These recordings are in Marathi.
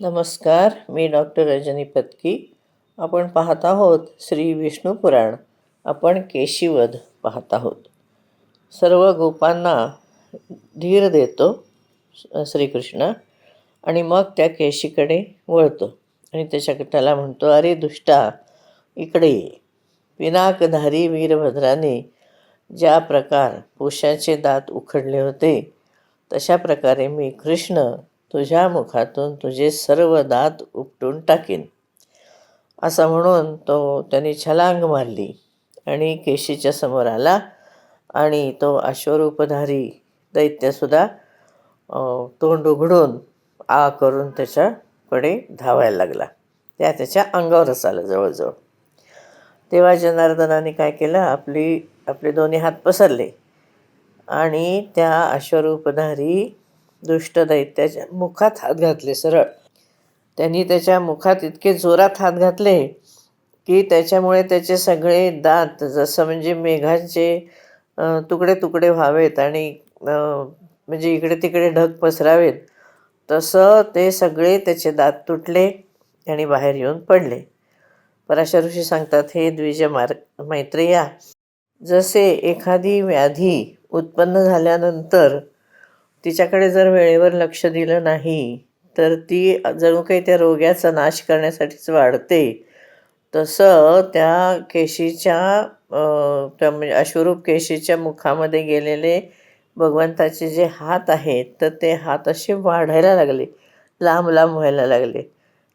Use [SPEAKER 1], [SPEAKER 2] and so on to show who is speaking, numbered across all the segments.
[SPEAKER 1] नमस्कार. मी डॉक्टर रजनी पत्की. आपण पाहत आहोत श्री विष्णू पुराण. आपण केशीवध पाहत आहोत. सर्व गोपांना धीर देतो श्रीकृष्ण आणि मग त्या केशीकडे वळतो आणि त्याला म्हणतो, अरे दुष्टा, इकडे ये. पिनाकधारी वीरभद्राने ज्या प्रकार पुरुषाचे दात उखडले होते तशा प्रकारे मी कृष्ण तुझ्या मुखातून तुझे सर्व दात उपटून टाकीन. असं म्हणून त्याने छलांग मारली आणि केशीच्या समोर आला आणि तो अश्वरूपधारी दैत्यसुद्धा तोंड उघडून आ करून त्याच्याकडे धावायला लागला. त्याच्या अंगावरच आलं जवळजवळ. तेव्हा जनार्दनाने काय केलं, आपले दोन्ही हात पसरले आणि त्या अश्वरूपधारी दुष्ट दैत्याच्या मुखात हात घातले सरळ. त्यांनी त्याच्या मुखात इतके जोरात हात घातले की त्याच्यामुळे त्याचे सगळे दात जसं म्हणजे मेघांचे तुकडे तुकडे व्हावेत आणि म्हणजे इकडे तिकडे ढग पसरावेत तसं ते सगळे त्याचे दात तुटले आणि बाहेर येऊन पडले. पराशर ऋषी सांगतात, हे द्विज मैत्रेया, जसे एखादी व्याधी उत्पन्न झाल्यानंतर तिच्याकडे जर वेळेवर लक्ष दिलं नाही तर ती जणू काही त्या रोग्याचा नाश करण्यासाठीच वाढते, तसं त्या केशीच्या त्या म्हणजे अश्वरूप केशीच्या मुखामध्ये गेलेले भगवंताचे जे हात आहेत तर ते हात असे वाढायला लागले, लांब लांब व्हायला लागले.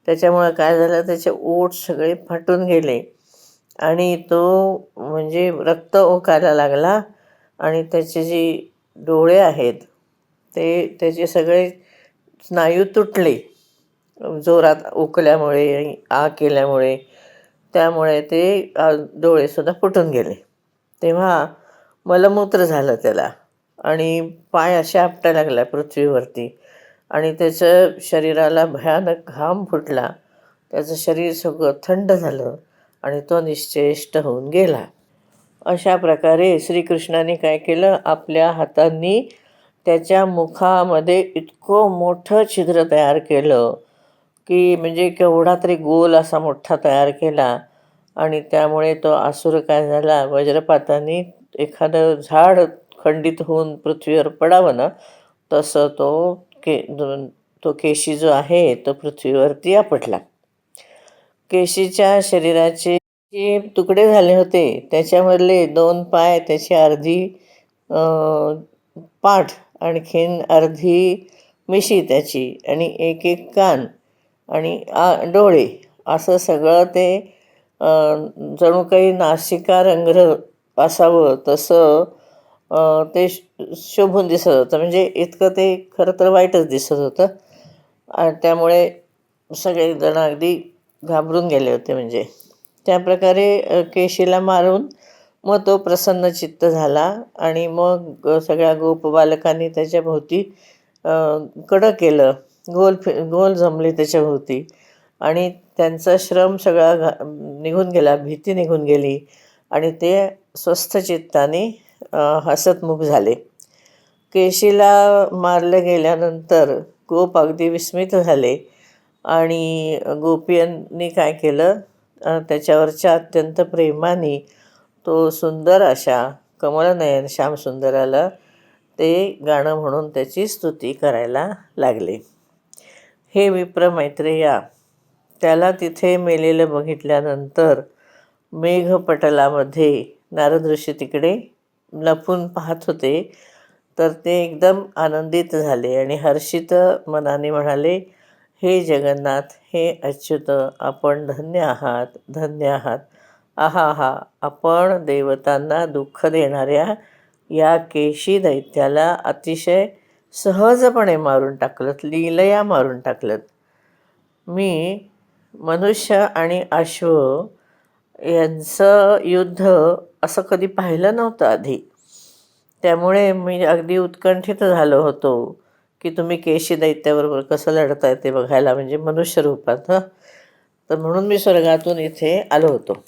[SPEAKER 1] त्याच्यामुळं काय झालं, त्याचे ओठ सगळे फाटून गेले आणि तो म्हणजे रक्त ओकायला लागला आणि त्याचे जे डोळे आहेत त्याचे सगळे स्नायू तुटले जोरात ओकल्यामुळे आणि आ केल्यामुळे. त्यामुळे ते डोळेसुद्धा फुटून गेले. तेव्हा मलमूत्र झालं त्याला आणि पाय अशा आपटायला लागला पृथ्वीवरती आणि त्याचं शरीराला भयानक घाम फुटला. त्याचं शरीर सगळं थंड झालं आणि तो निश्चेष्ट होऊन गेला. अशा प्रकारे श्रीकृष्णाने काय केलं, आपल्या हातांनी त्याच्या मुखामध्ये इतकं मोठं छिद्र तयार केलं की म्हणजे केवढा तरी गोल असा मोठा तयार केला आणि त्यामुळे तो असुर काय झाला, वज्रपाताने एखादं झाड खंडित होऊन पृथ्वीवर पडावं ना तसं तो केशी जो आहे तो पृथ्वीवरती आपटला. केशीच्या शरीराचे जे तुकडे झाले होते त्याच्यामधले 2 पाय, त्याची अर्धी पाठ, आणखीन अर्धी मिशी त्याची आणि एक एक कान आणि डोळे, असं सगळं ते जणू काही नासिका रंध्र असावं तसं ते शोभून दिसत होतं. म्हणजे इतकं ते खरं तर वाईटच दिसत होतं आणि त्यामुळे सगळेजण अगदी घाबरून गेले होते. म्हणजे त्याप्रकारे केशीला मारून मग तो प्रसन्नचित्त झाला आणि मग सगळ्या गोपबालकांनी त्याच्याभोवती कडं केलं, गोल जमली त्याच्याभोवती आणि त्यांचा श्रम सगळा निघून गेला, भीती निघून गेली आणि ते स्वस्थ चित्ताने हसतमुख झाले. केशीला मारलं गेल्यानंतर गोप अगदी विस्मित झाले आणि गोपियांनी काय केलं, त्याच्यावरच्या अत्यंत प्रेमाने तो सुंदर अशा कमळनयन श्यामसुंदराला ते गाणं म्हणून त्याची स्तुती करायला लागले. हे विप्र मैत्रेया, त्याला तिथे मेलेलं बघितल्यानंतर मेघपटलामध्ये नारद ऋषी तिकडे लपून पाहत होते, तर ते एकदम आनंदित झाले आणि हर्षित मनाने म्हणाले, हे जगन्नाथ, हे अच्युत, आपण धन्य आहात, धन्य आहात. आहा, आपण देवतांना दुःख देणाऱ्या या केशी दैत्याला अतिशय सहजपणे मारून टाकलत, लीलया मारून टाकलत. मी मनुष्य आणि अश्व यांचं युद्ध असं कधी पाहिलं नव्हतं आधी. त्यामुळे मी अगदी उत्कंठित झालो होतो की तुम्ही केशी दैत्याबरोबर कसं लढताय ते बघायला, म्हणजे मनुष्य रूपात. तर म्हणून मी स्वर्गातून इथे आलो होतो.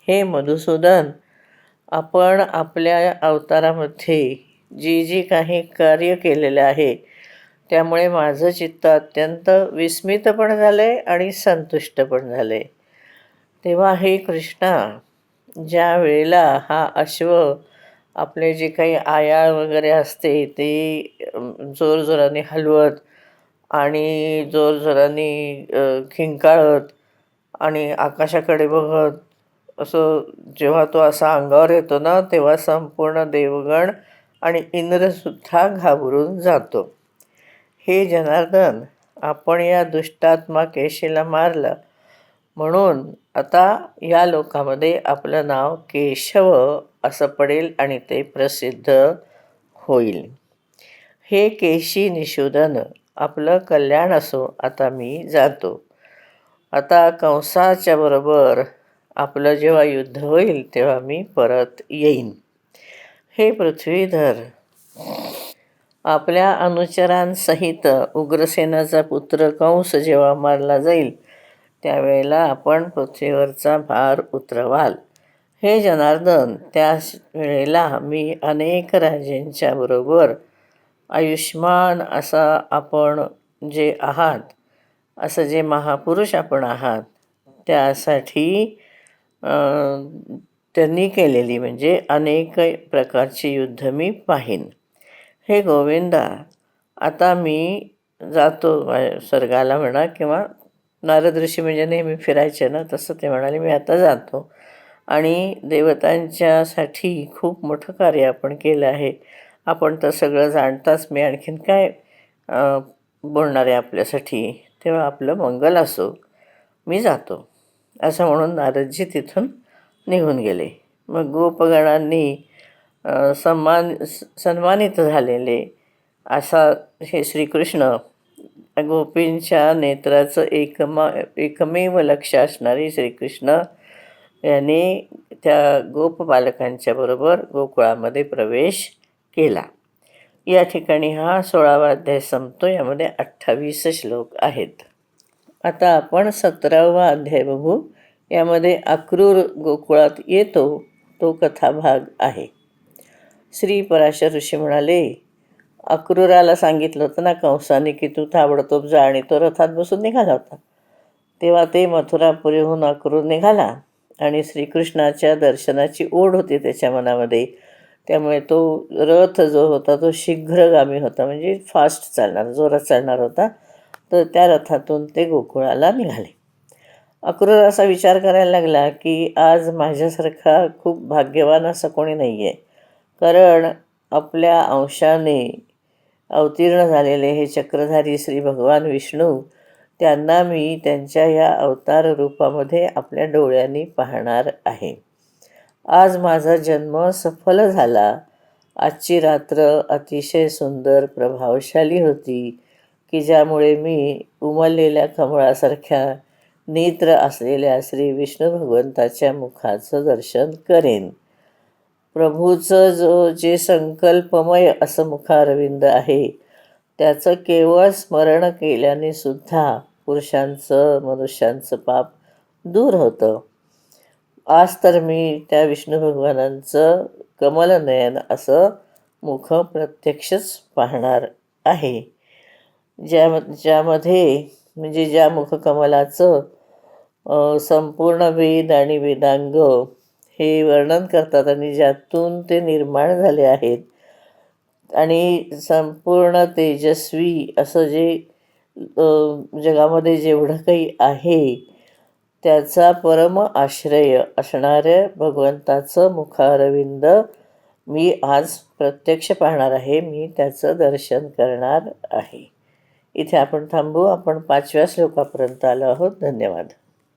[SPEAKER 1] हे मधुसूदन, आपण आपल्या अवतारामध्ये जी काही कार्य केलेलं आहे त्यामुळे माझं चित्त अत्यंत विस्मित पण झालं आहे आणि संतुष्ट पण झालं आहे. तेव्हा हे कृष्णा, ज्या वेळेला हा अश्व आपले जे काही आयाळ वगैरे असते ते जोरजोराने हलवत आणि जोरजोराने खिंकाळत आणि आकाशाकडे बघत असं जेव्हा तो असा अंगावर येतो ना, तेव्हा संपूर्ण देवगण आणि इंद्रसुद्धा घाबरून जातो. हे जनार्दन, आपण या दुष्टात्मा केशीला मारलं म्हणून आता या लोकामध्ये आपलं नाव केशव असं पडेल आणि ते प्रसिद्ध होईल. हे केशी निषूदन, आपलं कल्याण असो, आता मी जातो. आता कंसाच्या बरोबर आपलं जेव्हा युद्ध होईल तेव्हा मी परत येईन. हे पृथ्वीधर, आपल्या अनुचरांसहित उग्रसेनाचा पुत्र कंस जेव्हा मारला जाईल त्यावेळेला आपण पृथ्वीवरचा भार उतरवाल. हे जनार्दन, त्याच वेळेला मी अनेक राजांच्या बरोबर आयुष्मान असा आपण जे आहात, असं जे महापुरुष आपण आहात, त्यासाठी त्यांनी केलेली म्हणजे अनेक प्रकारची युद्ध मी पाहीन. हे गोविंदा, आता मी जातो स्वर्गाला म्हणा, किंवा नारद ऋषी म्हणजे नेहमी फिरायचे ना, तसं ते म्हणाले मी आता जातो. आणि देवतांच्यासाठी खूप मोठं कार्य आपण केलं आहे. आपण तर सगळं जाणताच, मी आणखीन काय बोलणार आहे आपल्यासाठी. तेव्हा आपलं मंगल असो, मी जातो, असं म्हणून नारदजी तिथून निघून गेले. मग गोपगणांनी सन्मानित झालेले असा हे श्रीकृष्ण, गोपींच्या नेत्राचं एकमेव लक्ष असणारे श्रीकृष्ण यांनी त्या गोपबालकांच्या बरोबर गोकुळामध्ये प्रवेश केला. या ठिकाणी हा 16वा अध्याय संपतो. यामध्ये 28 श्लोक आहेत. आता आपण 17वा अध्याय बघू. यामध्ये अक्रूर गोकुळात येतो तो कथाभाग आहे. श्री पराशर ऋषी म्हणाले, अक्रूराला सांगितलं होतं ना कंसाने की तू ताबडतोब जा, आणि तो रथात बसून निघाला होता. तेव्हा ते मथुरापुरीहून अक्रूर निघाला आणि श्रीकृष्णाच्या दर्शनाची ओढ होती त्याच्या मनामध्ये. त्यामुळे तो रथ जो होता तो शीघ्रगामी होता, म्हणजे फास्ट चालणार, जोरात चालणार होता. तर त्या रथातून ते गोकुळाला निघाले. अक्रूर असा विचार करायला लागला की आज माझ्यासारखा खूप भाग्यवान असं कोणी नाही आहे, कारण आपल्या अंशाने अवतीर्ण झालेले हे चक्रधारी श्री भगवान विष्णू, त्यांना मी त्यांच्या या अवतार रूपामध्ये आपल्या डोळ्यांनी पाहणार आहे. आज माझा जन्म सफल झाला. आजची रात्र अतिशय सुंदर प्रभावशाली होती की ज्यामुळे मी उमललेल्या कमळासारख्या नेत्र असलेल्या श्री विष्णू भगवंताच्या मुखाचं दर्शन करेन. प्रभूचं जे संकल्पमय असं मुखारविंद आहे त्याचं केवळ स्मरण केल्याने सुद्धा पुरुषांचं, मनुष्यांचं पाप दूर होतं. आज तर मी त्या विष्णू भगवानांचं कमलनयन असं मुख प्रत्यक्षच पाहणार आहे, ज्यामध्ये म्हणजे ज्या मुखकमलाचं संपूर्ण वेद आणि वेदांग हे वर्णन करतात आणि ज्यातून ते निर्माण झाले आहेत, आणि संपूर्ण तेजस्वी असं जे जगामध्ये जेवढं काही आहे त्याचा परम आश्रय असणाऱ्या भगवंताचं मुखारविंद मी आज प्रत्यक्ष पाहणार आहे. मी त्याचं दर्शन करणार आहे. इथे आपण थांबू. आपण 5व्या श्लोकापर्यंत आलो आहोत. धन्यवाद.